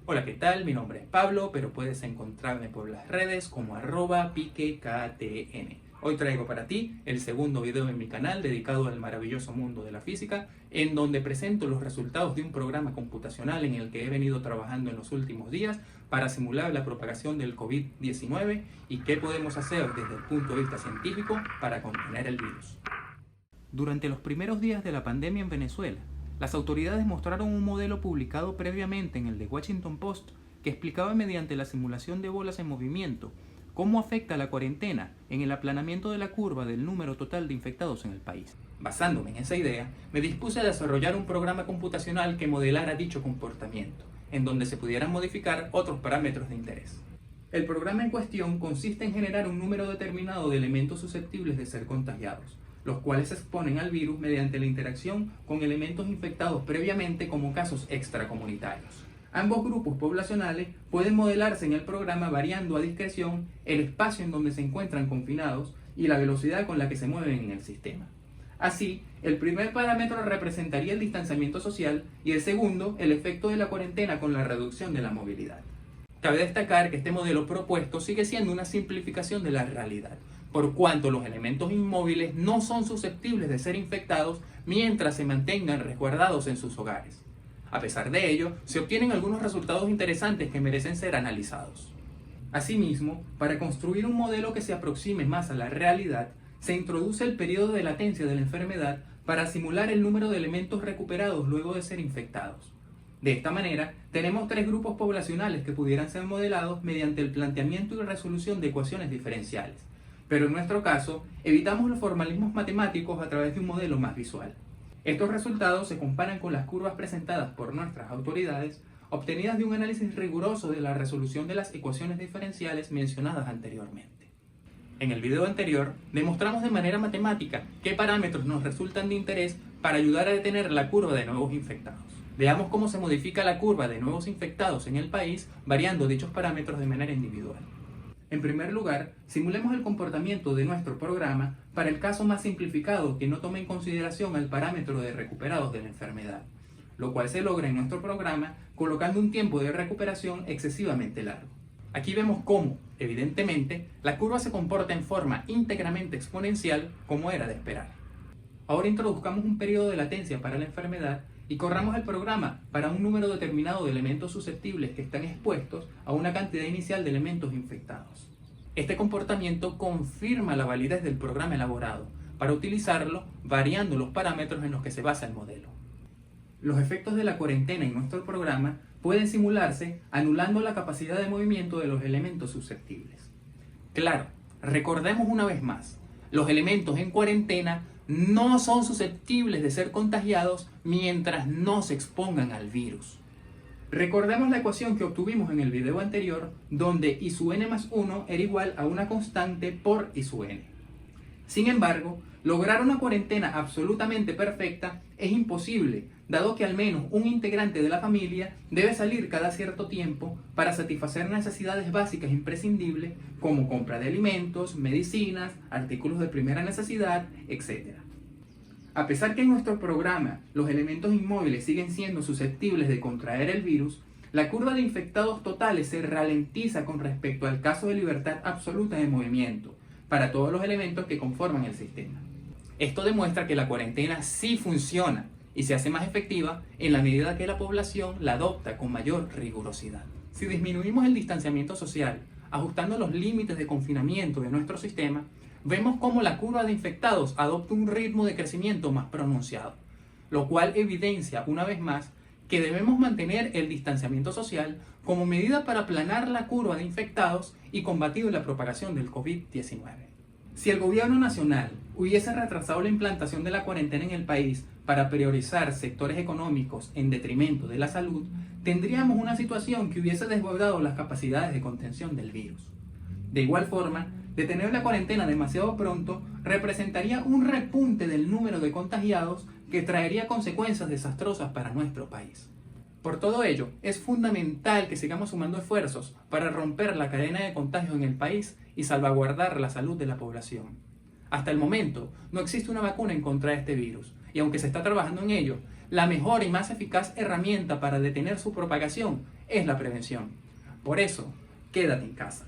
Hola, ¿qué tal? Mi nombre es Pablo, pero puedes encontrarme por las redes como @piquektn. Hoy traigo para ti el segundo video en mi canal dedicado al maravilloso mundo de la física, en donde presento los resultados de un programa computacional en el que he venido trabajando en los últimos días para simular la propagación del COVID-19 y qué podemos hacer desde el punto de vista científico para contener el virus. Durante los primeros días de la pandemia en Venezuela, las autoridades mostraron un modelo publicado previamente en el The Washington Post que explicaba mediante la simulación de bolas en movimiento cómo afecta la cuarentena en el aplanamiento de la curva del número total de infectados en el país. Basándome en esa idea, me dispuse a desarrollar un programa computacional que modelara dicho comportamiento, en donde se pudieran modificar otros parámetros de interés. El programa en cuestión consiste en generar un número determinado de elementos susceptibles de ser contagiados, los cuales se exponen al virus mediante la interacción con elementos infectados previamente como casos extracomunitarios. Ambos grupos poblacionales pueden modelarse en el programa variando a discreción el espacio en donde se encuentran confinados y la velocidad con la que se mueven en el sistema. Así, el primer parámetro representaría el distanciamiento social y el segundo el efecto de la cuarentena con la reducción de la movilidad. Cabe destacar que este modelo propuesto sigue siendo una simplificación de la realidad, por cuanto los elementos inmóviles no son susceptibles de ser infectados mientras se mantengan resguardados en sus hogares. A pesar de ello, se obtienen algunos resultados interesantes que merecen ser analizados. Asimismo, para construir un modelo que se aproxime más a la realidad, se introduce el periodo de latencia de la enfermedad para simular el número de elementos recuperados luego de ser infectados. De esta manera, tenemos tres grupos poblacionales que pudieran ser modelados mediante el planteamiento y resolución de ecuaciones diferenciales. Pero en nuestro caso, evitamos los formalismos matemáticos a través de un modelo más visual. Estos resultados se comparan con las curvas presentadas por nuestras autoridades, obtenidas de un análisis riguroso de la resolución de las ecuaciones diferenciales mencionadas anteriormente. En el video anterior, demostramos de manera matemática qué parámetros nos resultan de interés para ayudar a detener la curva de nuevos infectados. Veamos cómo se modifica la curva de nuevos infectados en el país variando dichos parámetros de manera individual. En primer lugar, simulemos el comportamiento de nuestro programa para el caso más simplificado que no tome en consideración el parámetro de recuperados de la enfermedad, lo cual se logra en nuestro programa colocando un tiempo de recuperación excesivamente largo. Aquí vemos cómo, evidentemente, la curva se comporta en forma íntegramente exponencial como era de esperar. Ahora introduzcamos un periodo de latencia para la enfermedad y corramos el programa para un número determinado de elementos susceptibles que están expuestos a una cantidad inicial de elementos infectados. Este comportamiento confirma la validez del programa elaborado para utilizarlo variando los parámetros en los que se basa el modelo. Los efectos de la cuarentena en nuestro programa pueden simularse anulando la capacidad de movimiento de los elementos susceptibles. Claro, recordemos una vez más, los elementos en cuarentena no son susceptibles de ser contagiados mientras no se expongan al virus. Recordemos la ecuación que obtuvimos en el video anterior, donde I sub n más 1 era igual a una constante por I sub n. Sin embargo, lograr una cuarentena absolutamente perfecta es imposible, dado que al menos un integrante de la familia debe salir cada cierto tiempo para satisfacer necesidades básicas imprescindibles como compra de alimentos, medicinas, artículos de primera necesidad, etc. A pesar que en nuestro programa los elementos inmóviles siguen siendo susceptibles de contraer el virus, la curva de infectados totales se ralentiza con respecto al caso de libertad absoluta de movimiento para todos los elementos que conforman el sistema. Esto demuestra que la cuarentena sí funciona y se hace más efectiva en la medida que la población la adopta con mayor rigurosidad. Si disminuimos el distanciamiento social, ajustando los límites de confinamiento de nuestro sistema, vemos cómo la curva de infectados adopta un ritmo de crecimiento más pronunciado, lo cual evidencia una vez más que debemos mantener el distanciamiento social como medida para aplanar la curva de infectados y combatir la propagación del COVID-19. Si el gobierno nacional hubiese retrasado la implantación de la cuarentena en el país para priorizar sectores económicos en detrimento de la salud, tendríamos una situación que hubiese desbordado las capacidades de contención del virus. De igual forma, detener la cuarentena demasiado pronto representaría un repunte del número de contagiados que traería consecuencias desastrosas para nuestro país. Por todo ello, es fundamental que sigamos sumando esfuerzos para romper la cadena de contagios en el país y salvaguardar la salud de la población. Hasta el momento, no existe una vacuna en contra de este virus, y aunque se está trabajando en ello, la mejor y más eficaz herramienta para detener su propagación es la prevención. Por eso, quédate en casa.